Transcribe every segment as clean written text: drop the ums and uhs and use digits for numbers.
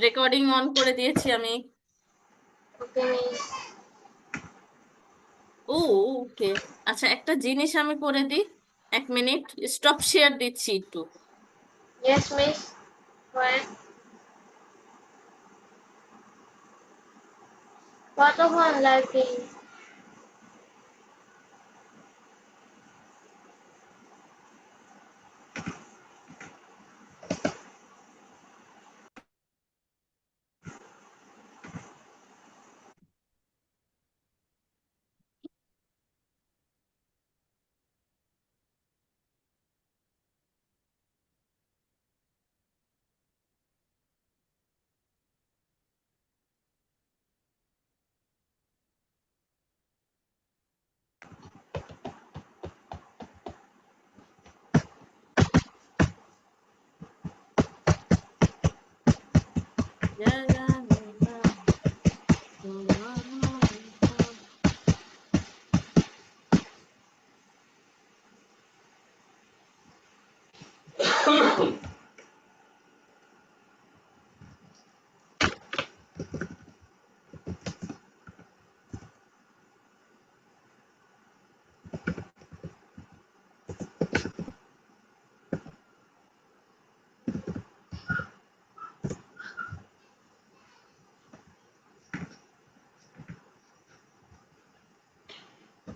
Recording on করে দিয়েছি আমি। Okay miss. ও, ওকে। আচ্ছা, একটা জিনিস আমি করে দিই। 1 মিনিট। স্টপ শেয়ার দিচ্ছি একটু। Yes miss. করেন। কতক্ষণ লাগবে?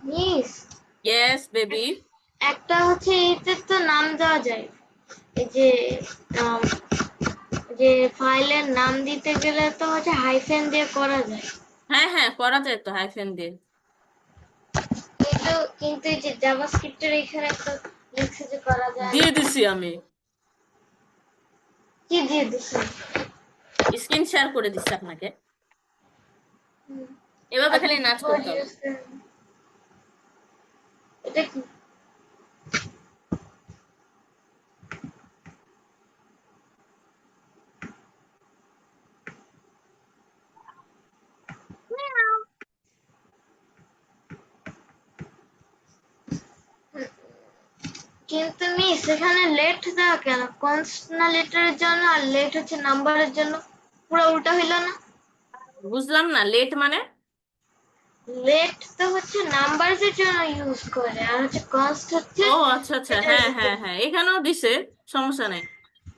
Miss, yes baby. একটা হচ্ছে এতে তো নাম দেওয়া যায়। এই যে আম, যে ফাইলের নাম দিতে গেলে তো হচ্ছে হাইফেন দিয়ে করা যায়। হ্যাঁ হ্যাঁ, করা যায় তো হাইফেন দিয়ে। কিন্তু কিন্তু এই যে জাভাস্ক্রিপ্টের এখানে তো লিখছে যে করা যায় দিয়ে না। দিছি আমি। কি দিয়ে দিছে? স্ক্রিন শেয়ার করে দিচ্ছি আপনাকে। এভাবে আপনি খালি নাচ কিভাবে করতে হবে। ইউজ করেন? এটা কি? কিন্তু মিস এখানে লেট দেওয়া কেন? কনস্ট্যান্ট জন্য আর লেট হচ্ছে নাম্বারের জন্য। পুরো উল্টা হইল না? বুঝলাম না, লেট মানে? লেট তো হচ্ছে নাম্বারসের জন্য ইউজ করে, আর হচ্ছে কনস্ট হচ্ছে ও আচ্ছা আচ্ছা, এটার হ্যাঁ হ্যাঁ জন্য। হ্যাঁ, এখানেও দিছে। সমস্যা নেই।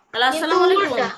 তাহলে কিন্তু আসসালামু আলাইকুম। উল্টা।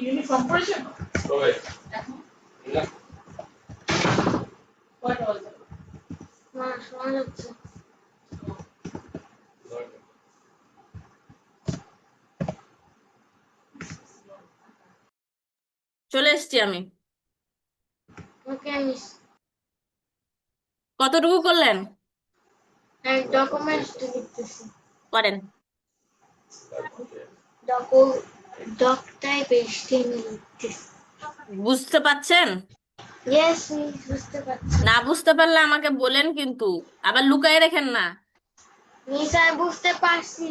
ইউনিফর্ম পরেছেন কবে না কয়টা বাজে মা শোনা যাচ্ছে। চলে এসেছি আমি। ওকে আমি কতটুকু করলেন? ডকুমেন্টস লিখতেছি। করেন। ডকু ডকটাই বেশি লিখতেছি। বুঝতে পাচ্ছেন? ইয়েস মিস, বুঝতে পারছি। না বুঝতে পারলে আমাকে বলেন, কিন্তু আবার লুকায় রাখেন না। মিস আমি বুঝতে পারছি।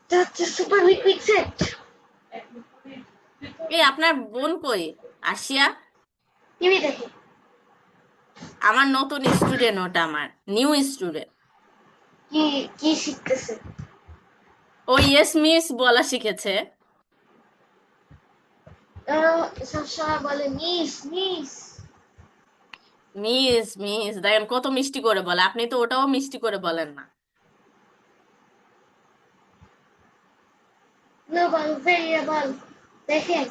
That's a super quick set. এই আপনার বোন কই? আসিয়া? টিভি দেখে। আমার নতুন স্টুডেন্ট, ওটা আমার নিউ স্টুডেন্ট। কি কি শিখতেছে? ও ইয়েস মিস বলা শিখেছে। সবসময় বলে মিস মিস। মিস মিস দেখেন কত মিষ্টি করে বলে, আপনি তো ওটাও মিষ্টি করে বলেন না। গ্লোবাল ভেরিয়েবল দেখেন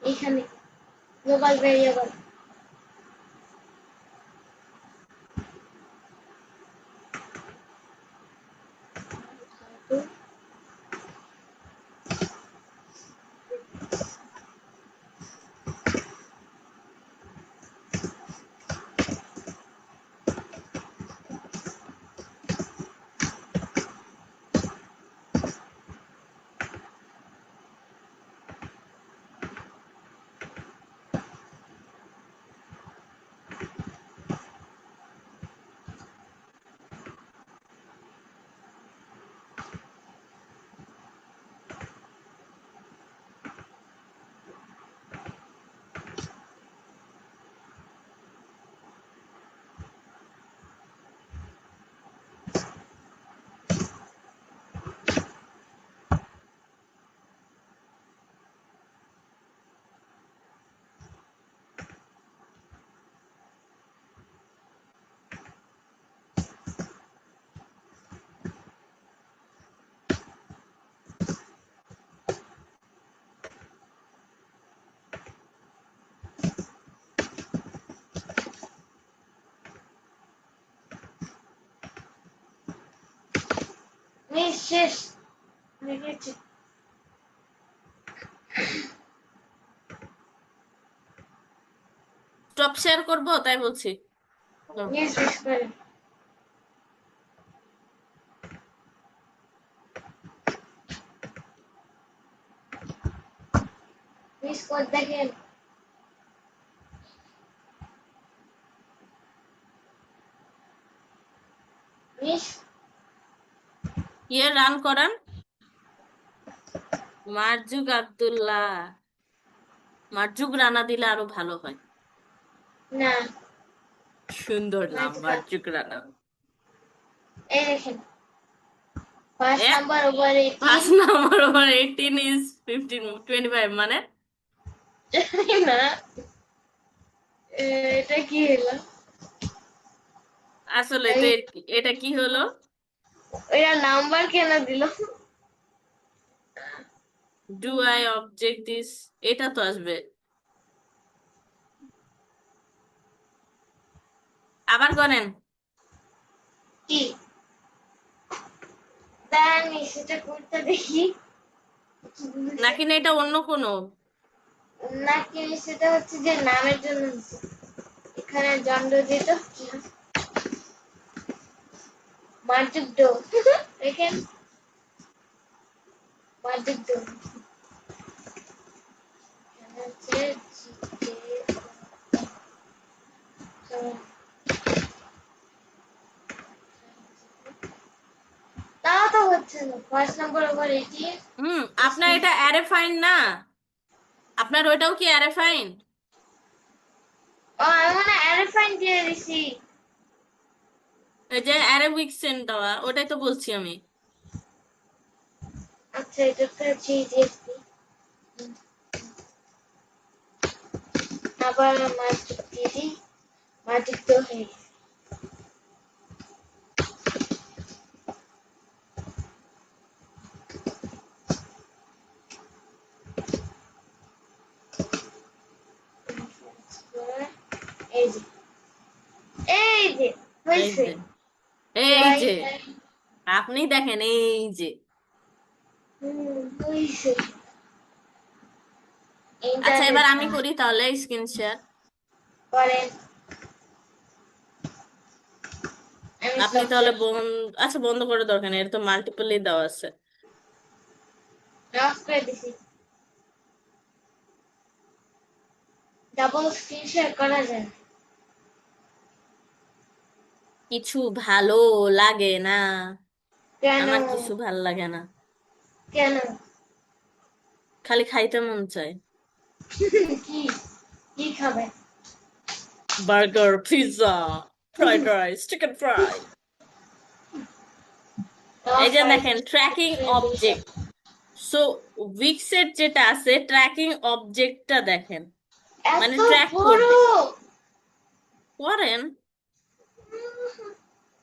এখানে, গ্লোবাল ভেরিয়েবল। মিস শেষ লিখেছি। স্টপ শেয়ার করবো তাই বলছি। হুম। মিস মিস করে মিস কোড দেখেন। মিস ইয়ে রান করান। মারজুক আব্দুল্লাহ, মারজুক রানা দিলে আরো ভালো হয়। না, সুন্দর নাম মাঝখান মারজুক রানা। এই দেখেন, ফার্স্ট এ নাম্বার ওভার 18। পাঁচ নাম্বার ওভার 18 ইজ 15 25 মানে জানি না এটা কি হলো। আসলে তো আমি এটা কি হলো? এরা নাম্বার কেন দিল? ডু আই অবজেক্ট দিস, এটা তো আসবে। আবার করেন। কি দাঁড়ান সেটা করতে দেখি। নাকি না এটা অন্য কোনো? নাকি সেটা হচ্ছে যে নামের জন্য দিছে। এখানে দণ্ড দিত মারযুদ্ধ দেখেন, মারযুদ্ধ এখানে হচ্ছে তাও তো হচ্ছে না। ফার্স্ট নাম্বার ওভার 18 হুম, আপনার এটা অ্যারে ফাইন না? আপনার ওইটাও কি অ্যারে ফাইন? ও আমি মানে অ্যারেফাইন দিয়ে দিছি। এই যে অ্যারে উইকসেন্ট দেওয়া, ওটাই তো বলছি আমি। আচ্ছা এটা তো হচ্ছে জিএসপি। আবার মার্কেট দিয়ে দিই, মার্কেট তো হয়ে এই হয়েছে। যে, এই লাইক যে, আপনি দেখেন, এই যে। হয়েছে। আচ্ছা, ইন্টারনেট এবার আমি করি তাহলে স্ক্রিন শেয়ার। করেন। আমি আপনি তাহলে স্টপ আচ্ছা, বন্ধ করে দরকার নেই, এর তো মাল্টিপলি দেওয়া আছে। অফ করে দিছি। ডাবল স্ক্রিন শেয়ার করা যায়? কিছু ভালো লাগে না, কেন? আমার কিছু ভাল লাগে না, কেন? খালি খাইতে মন চায়। কি কি খাবেন? Burger, pizza, fried rice, chicken fry. এই যে দেখেন, ট্র্যাকিং অবজেক্ট। সো উইক্সের যেটা আছে, ট্র্যাকিং অবজেক্টটা দেখেন, এত মানে ট্র্যাক বড়! করবে। করেন,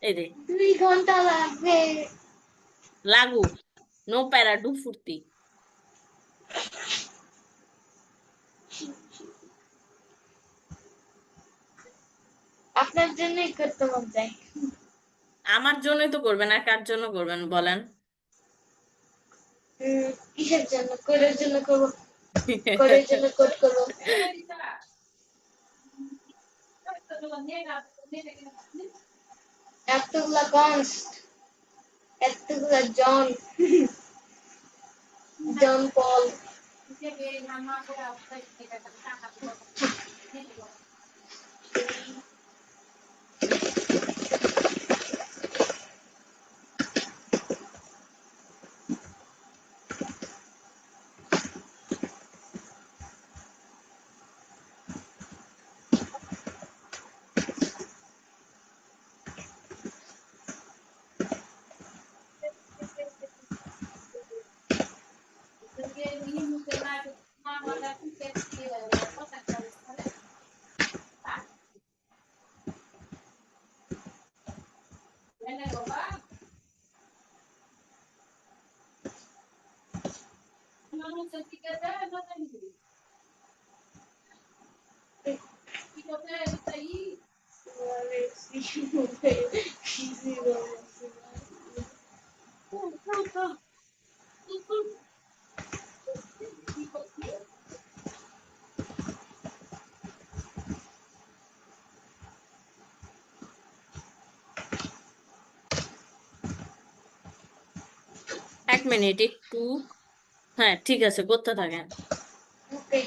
এই যে, 2 ঘন্টা লাগবে। লাগুক, নো প্যারা, ডু ফুর্তি। আপনার জন্যই করতে মন চাই। আমার জন্যই তো করবেন, আর কার জন্য করবেন বলেন? কিসের জন্য? কোডের জন্য করবো। কোডের জন্য কোড করবো। এতগুলা কনস্ট, এতগুলা জন, জন পল। এক মিনিট একটু। হ্যাঁ, ঠিক আছে, করতে থাকেন। ওকে।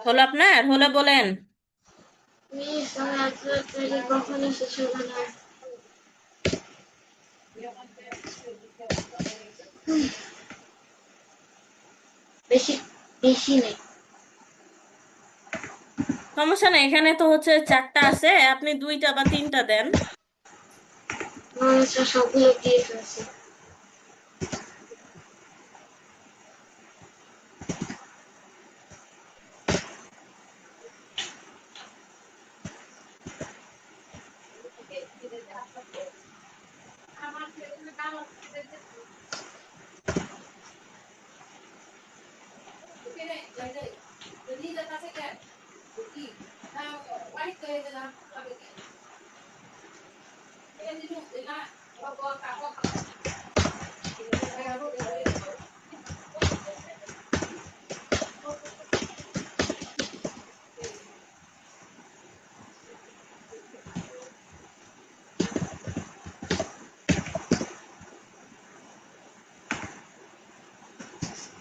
হলো আপনার? হলে বলেন। মিস আমি এত তাড়াতাড়ি কখনো শেষ হবে না। বেশি বেশি নেই। সমস্যা নেই, এখানে তো হচ্ছে 4টা আছে, আপনি 2টা বা 3টা দেন। মানুষরা সবগুলো দিয়ে ফেলছে।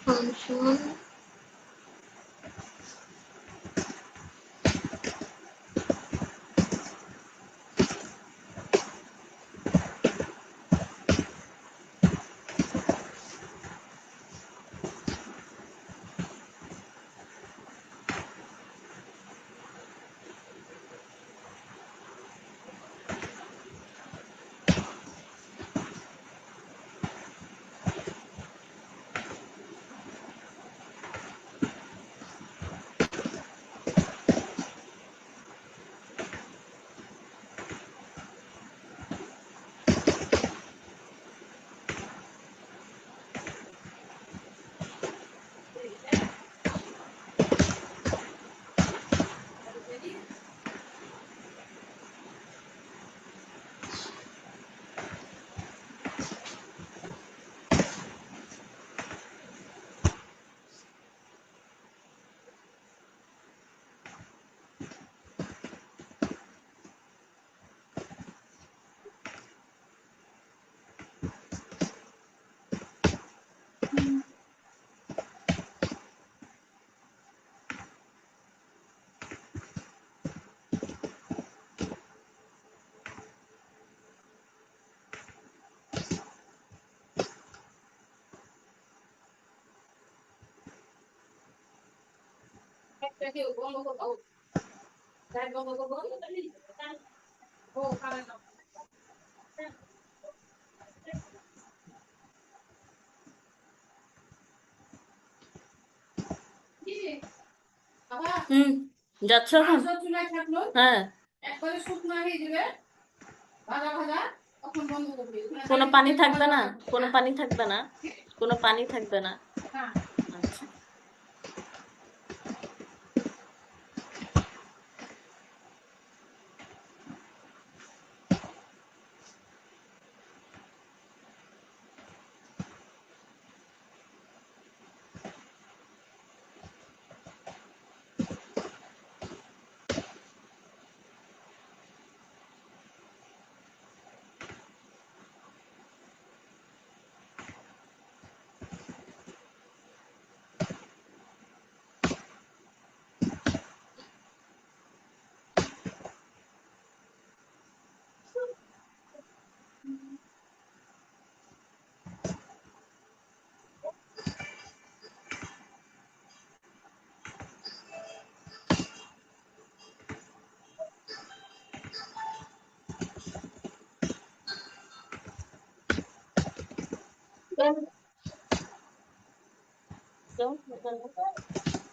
ফাংশন হুম, যাচ্ছ এখন? হ্যাঁ, কোনো পানি থাকবে না, কোনো পানি থাকবে না, কোনো পানি থাকবে না। আচ্ছা।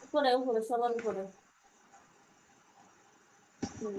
উপরে উপরে সবার উপরে। হুম।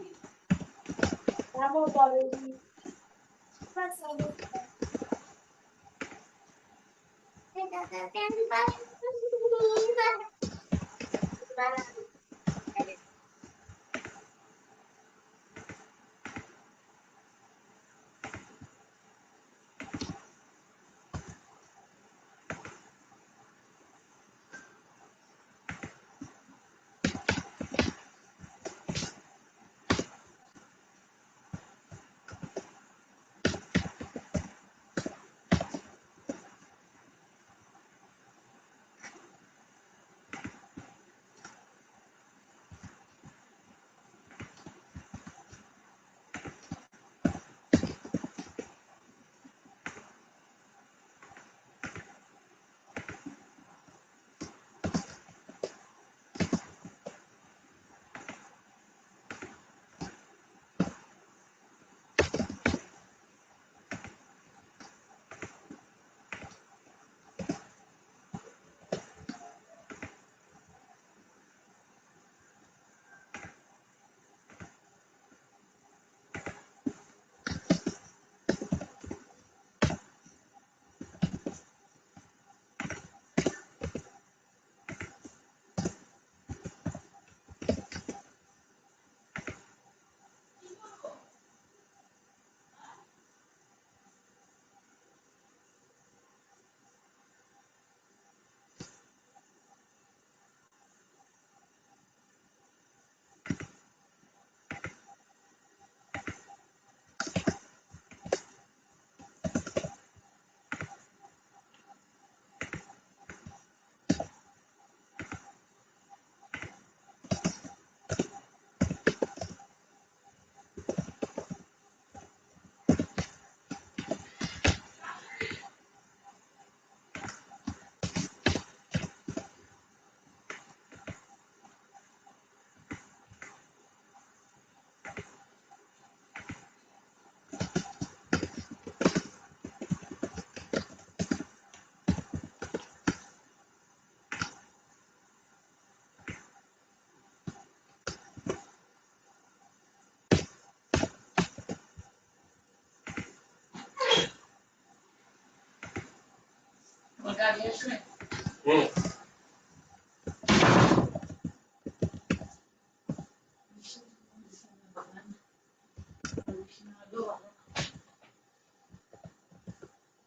হুম।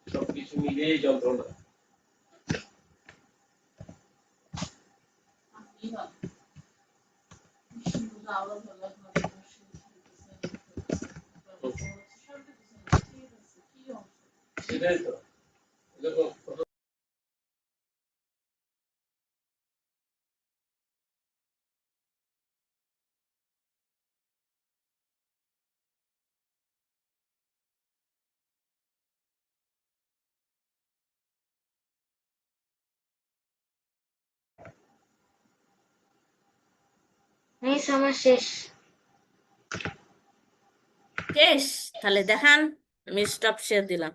সবকিছু মিলিয়েই যন্ত্রণা। সেটাই তো, এরকম মিস আমার শেষ। শেষ? তাহলে দেখান। আমি স্টপ শেয়ার দিলাম।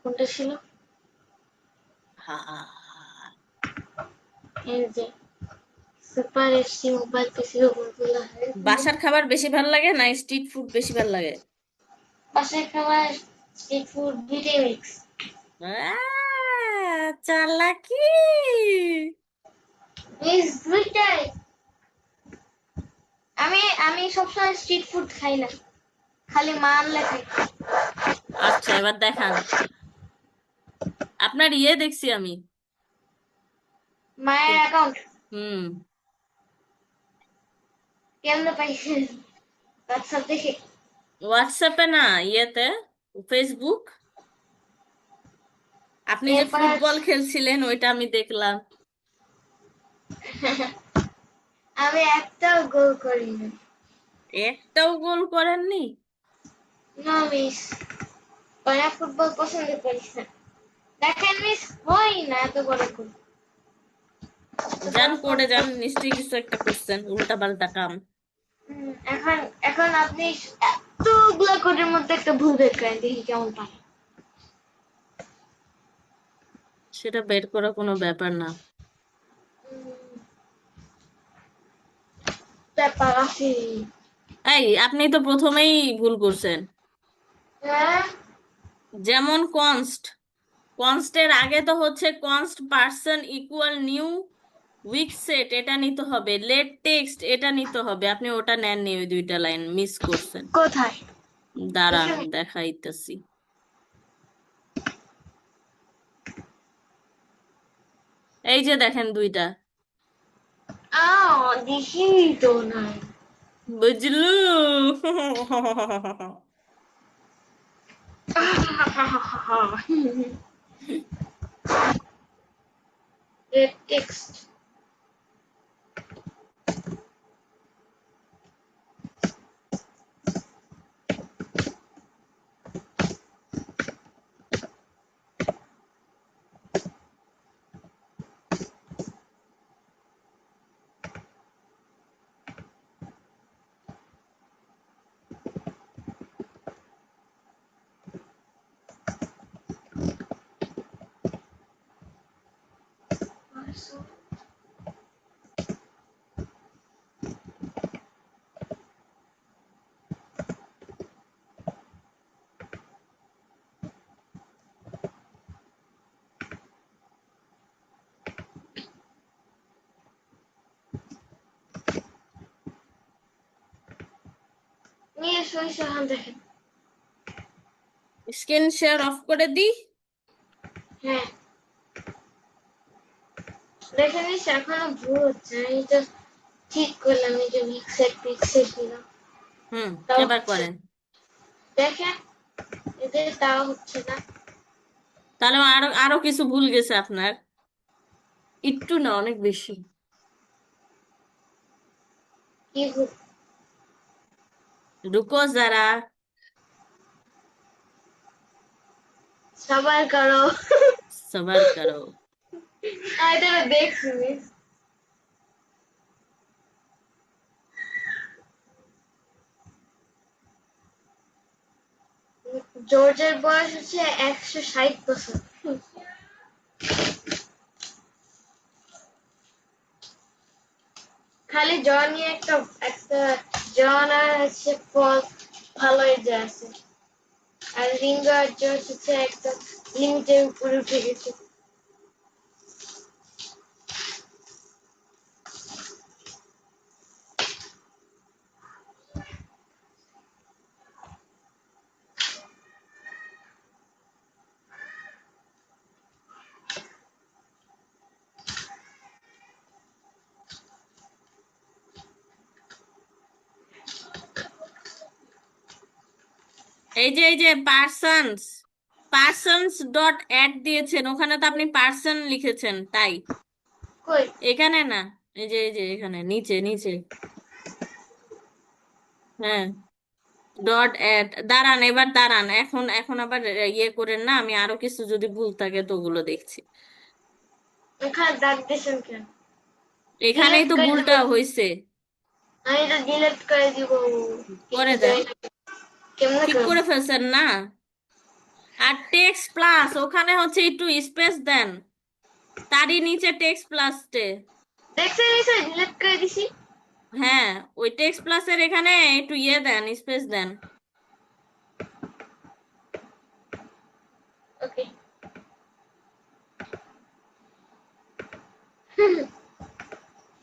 কোনটা ছিল? হা, এই যে সুপার এসি মোবাইল পিসি ওগুলো হয়। বাসার খাবার বেশি ভালো লাগে না স্ট্রিট ফুড বেশি ভালো লাগে? বাসায় খাবার, স্ট্রিট ফুড, দুইটাই মিক্স। চালাকি। মিক্স দুইটাই। আমি আমি সবসময় স্ট্রিট ফুড খাই না, খালি মা আনলে খাই। আচ্ছা, এবার দেখান। আপনার ইয়ে দেখছি আমি। মায়ের অ্যাকাউন্ট হুম। কেমনে পাইছেন? হোয়াটসঅ্যাপ দেখে? হোয়াটসঅ্যাপে না, ইয়েতে, ফেসবুক। আপনি যে এরপর ফুটবল খেলছিলেন ওইটা আমি দেখলাম। আমি একটাও গোল করিনি। একটাও গোল করেননি? নো মিস, ওরা ফুটবল পছন্দ করিস না। দেখেন মিস, হয় না এত বড় গোল। যান, করে যান, নিশ্চয়ই কিছু একটা করছেন উল্টা পাল্টা কাম। এখন এখন আপনি এতগুলা কোডের মধ্যে একটা ভুল বের করেন, দেখি কেমন পান। সেটা বের করা কোনো ব্যাপার না। ব্যাপার আছে। এই, আপনি তো প্রথমেই ভুল করছেন। হ্যাঁ, যেমন কনস্ট, কনস্টের আগে তো হচ্ছে const person equal new week set, এটা নিতে হবে। লেট টেক্সট, এটা নিতে হবে। আপনি ওটা নেননি, ওই দুইটা লাইন মিস করছেন। কোথায়? দাঁড়ান, এখানে? দেখাইতেছি। এই যে দেখেন দুইটা। দেখি তো নাই। বুঝলু? Red text. নিয়ে সরিষা হান দেখেন। স্ক্রিন শেয়ার অফ করে দিই। হ্যাঁ, দেখে নিস এখনো ভুল হচ্ছে। আমি তো ঠিক করলাম, এই যে মিক্সের পিক্সের দিলাম, হুম, তাও এবার হচ্ছে। করেন। দেখেন, এদের তাও হচ্ছে না। তাহলে আরো আরো কিছু ভুল গেছে আপনার। একটু না, অনেক বেশি। কি ভুল? রুকো যারা। সবার করো। সবার করো। এটা আমি দেখছি মিস। জর্জের বয়স হচ্ছে 160 বছর। খালি জন নিয়ে একটা একটা জন আর হচ্ছে পল ভালোই যে আছে। আর রিঙ্গো আর জর্জ হচ্ছে একদম লিমিটের উপরে উঠে গেছে। এই যে পার্সনস, পার্সনস ডট অ্যাড দিয়েছেন, ওখানে তো আপনি পার্সন লিখেছেন তাই। কই? এখানে না, এই যে এখানে নিচে নিচে। হ্যাঁ, ডট অ্যাড। দাঁড়ান, এবার দাঁড়ান, এখন এখন আবার ইয়ে করেন না, আমি আরো কিছু যদি ভুল থাকে তো ওগুলো দেখছি। ওখানে দাগ দিয়েছেন কেন? এখানেই তো করে ভুলটা দিব, হয়েছে। আমি এটা ডিলিট করে দিব, কিন্তু করে দেন। জানি না কেমনে ঠিক করব। করে ফেলছেন না? আর টেক্সট প্লাস ওখানে হচ্ছে একটু স্পেস দেন, তারই নিচে টেক্সট প্লাসটে। দেখছেন নিশ্চয় ডিলিট করে দিছি। হ্যাঁ, ওই টেক্সট প্লাসের এখানে একটু ইয়ে দেন, স্পেস দেন। ওকে।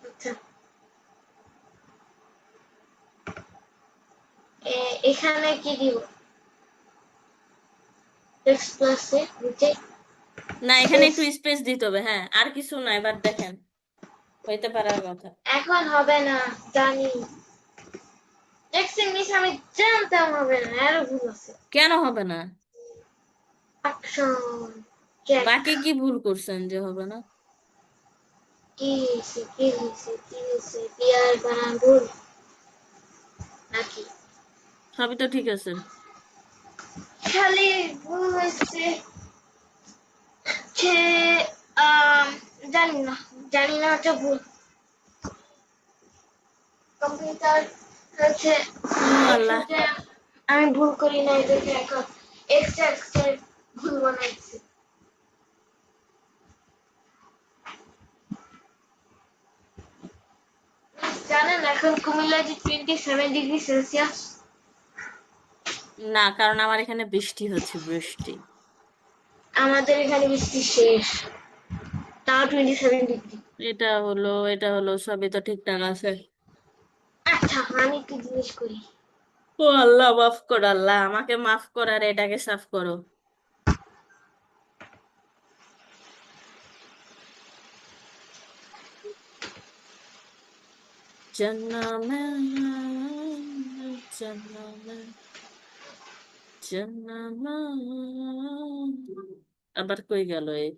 আচ্ছা, এখানে কি দিব? টেক্সট প্লাসে নিচে না, এখানে স্পেস। একটু স্পেস দিতে হবে। হ্যাঁ, আর কিছু না, এবার দেখেন হইতে পারার কথা। এখন হবে না, জানি। দেখছেন মিস, আমি জানতাম হবে না, আরো ভুল আছে। কেন হবে না? Action check. বাকি কি ভুল করছেন যে হবে না? কি হয়েছে, কি হয়েছে, কি হয়েছে? বিয়ার বানান ভুল নাকি? সবই তো ঠিক আছে। খালি ভুল হয়েছে যে আম, জানি না, জানি না ওটা ভুল। কম্পিউটার হচ্ছে ও আল্লাহ। এখানে আমি ভুল করি না, এটাকে এখন এক্সট্রা এক্সট্রা ভুল বানাইছি। জানেন এখন কুমিল্লা যে 27 ডিগ্রি সেলসিয়াস। না, কারণ আমার এখানে বৃষ্টি হচ্ছে, বৃষ্টি। আমাদের এখানে বৃষ্টি শেষ, তাও 27 ডিগ্রি। এটা হলো সবই তো ঠিকঠাক আছে। আচ্ছা, আমি একটু জিনিস করি। ও আল্লাহ, মাফ করো আল্লাহ, আমাকে মাফ করার এটাকে সাফ করো। জন্মে জন্মে জন্মে, আবার কই গেল এই?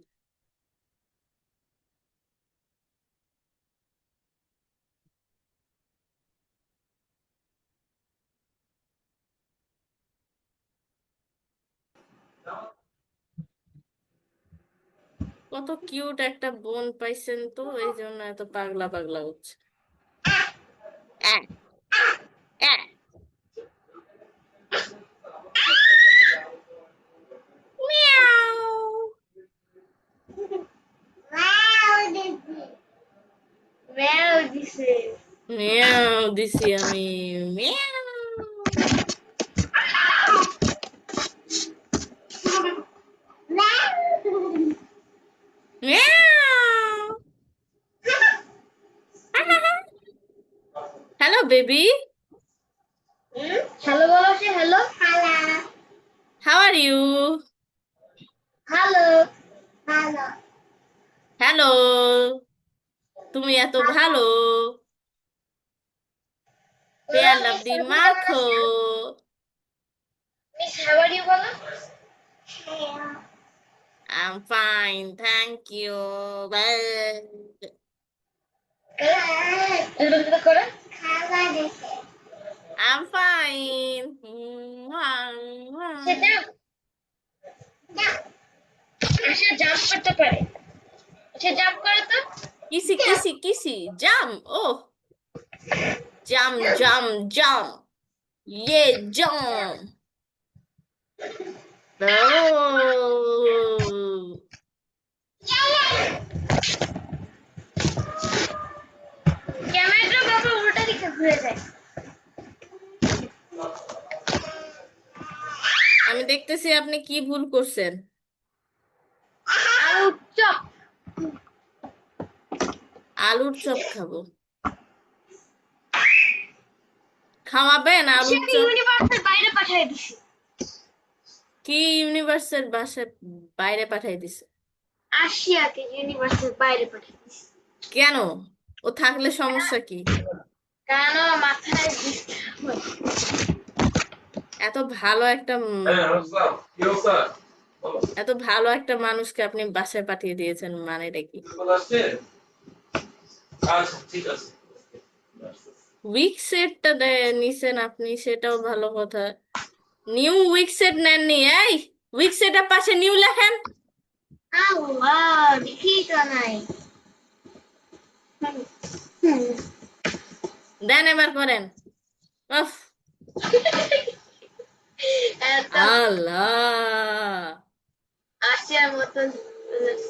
কত কিউট একটা বোন পাইছেন তো, এই জন্য এত পাগলা পাগলা হচ্ছে। আহ, আহ, মিয়াও। ম্যাও দিছে। মিয়াও দিছি আমি। মিয়াও, মিয়াও। হ্যালো বেবি, হ্যালো বলো, সে hello. Hello, how are you? Hello, hello, hello, তুমি এত ভালো। ফেয়ার মিস লাভলি আপনি কেমন মাখো। আছেন? মিস হাউ আর ইউ বলো। I'm fine, thank you. Bye. এরকম করে খাবার দিছে। I'm fine. সেটা সে জাম্প করতে পারে, সে জাম্প করে তো। Kissy, kissy, kissy. Jump. Oh, jump, jump, jump. Yeah, jump. Oh. ক্যামেরাটা বাবা উল্টা দিকে ঘুরে যায়। আমি দেখতেছি আপনি কি ভুল করছেন। আলু চপ। আলুর চপ খাবো? খাওয়াবেন সে আলুর চপ? ইউনিভার্সের বাইরে পাঠিয়ে দিছে। কি ইউনিভার্সের বাসায় বাইরে পাঠাই দিছে? আসিয়াকে ইউনিভার্সের বাইরে পাঠিয়ে দিছে। কেন? ও থাকলে সমস্যা কি? কারণ আমার মাথায় ডিস্টার্ব হয়। এত ভালো একটা হ্যাঁ, আসসালাম। কি অবস্থা? বলো। এত ভালো একটা মানুষকে আপনি বাসায় পাঠিয়ে দিয়েছেন, মানেটা কি? বিপদ আসছে? আচ্ছা, ঠিক আছে। উইক সেটটা নিছেন আপনি, সেটাও ভালো কথা। নিউ উইক সেট নেননি? এই, উইক সেটের পাশে নিউ লেখেন। আল্লাহ, দেখি তো নাই। হুম। দেন এবার করেন। উফ, এত আল্লাহ, আসিয়ার মতন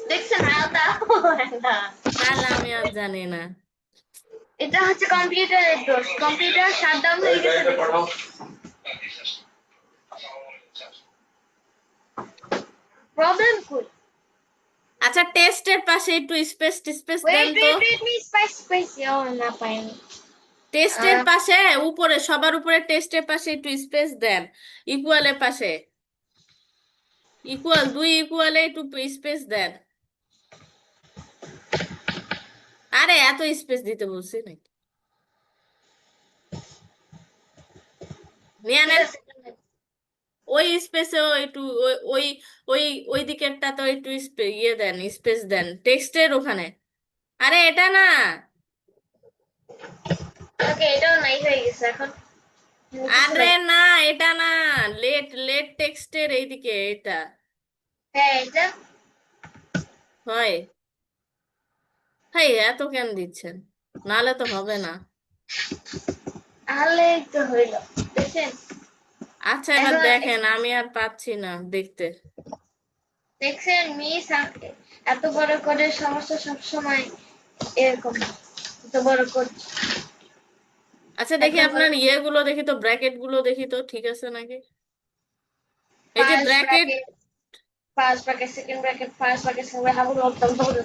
দেখছেন আলাদা হয় না। তাহলে আমি আর জানি না। এটা হচ্ছে কম্পিউটারের দোষ, কম্পিউটার শাটডাউন হয়ে গেছে ड्राइव पे দেখি। पढ़ाओ প্রবলেম কই? আচ্ছা, টেস্টের পাশে একটু স্পেস স্পেস দেন ওয়েট তো। Wait wait me spice spice ও না পাইনি। টেস্টের পাশে উপরে, সবার উপরে টেস্টের পাশে একটু স্পেস দেন। ইকুয়ালের পাশে, ইকুয়াল, দুই ইকুয়ালে একটু স্পেস দেন। আরে এত স্পেস দিতে বলছি নাকি? নিয়ে ঠিক নেন। আছে। ওই স্পেসেও একটু ওই ওই ওই ওই দিকেরটা তো একটু ইয়ে দেন, স্পেস দেন টেক্সটের ওখানে। আরে এটা না, ওকে, এটাও নাই হয়ে গেছে এখন। কিছু আরে নাই। না, এটা না, লেট লেট টেক্সটের এইদিকে এটা হ্যাঁ এটা। হয়। হাই, এত কেন দিচ্ছেন? নালে তো হবে না। তাহলে তো হইলো, দেখছেন? আচ্ছা, এবার এখন দেখেন, আমি আর পাচ্ছি না দেখতে। দেখছেন মিস, এত বড় করে সমস্যা সব সময় এরকম, এত বড় করছে। আচ্ছা, দেখি একদম আপনার ইয়েগুলো দেখি তো, ব্র্যাকেট গুলো দেখি তো ঠিক আছে নাকি। এই যে first bracket, bracket, first bracket, second bracket, first bracket, second bracket, Habul একদম হাবুল,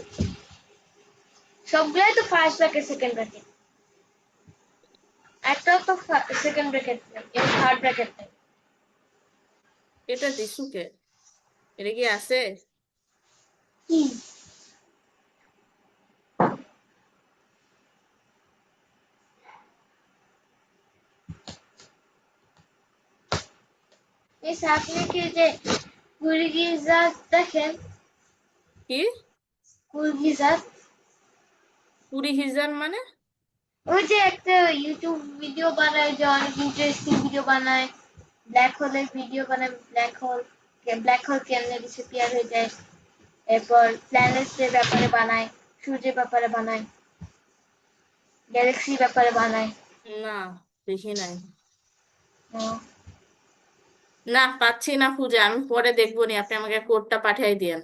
সবগুলাই তো ফার্স্ট ব্র্যাকেট সেকেন্ড ব্র্যাকেট, একটাও তো সেকেন্ড ব্র্যাকেট নেই এবং থার্ড ব্র্যাকেট নেই। এটা দিসুকে, এটা কি আছে? কি? মিস আপনি কি যে কুলগিজাত দেখেন? কি কুলগিজাত, 20,000 মানে? ওই যে একটা ইউটিউব ভিডিও বানায়, যে অনেক ইন্টারেস্টিং ভিডিও বানায়, ব্ল্যাক হোলের ভিডিও বানায়, ব্ল্যাক হোল কেমনে ডিসঅ্যাপিয়ার হয়ে যায়, এরপর প্ল্যানেটস এর ব্যাপারে বানায়, সূর্যের ব্যাপারে বানায়, গ্যালাক্সির ব্যাপারে বানায়। না, দেখি নাই। হুম, না, পাচ্ছি না খুঁজে, আমি পরে দেখবো নি, আপনি আমাকে কোডটা পাঠিয়ে দিয়েন।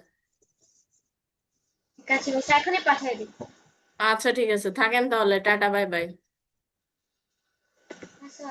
ঠিক আছে মিস, এখনই পাঠিয়ে দিই। আচ্ছা ঠিক আছে, থাকেন তাহলে, টাটা, বাই বাই। আচ্ছা।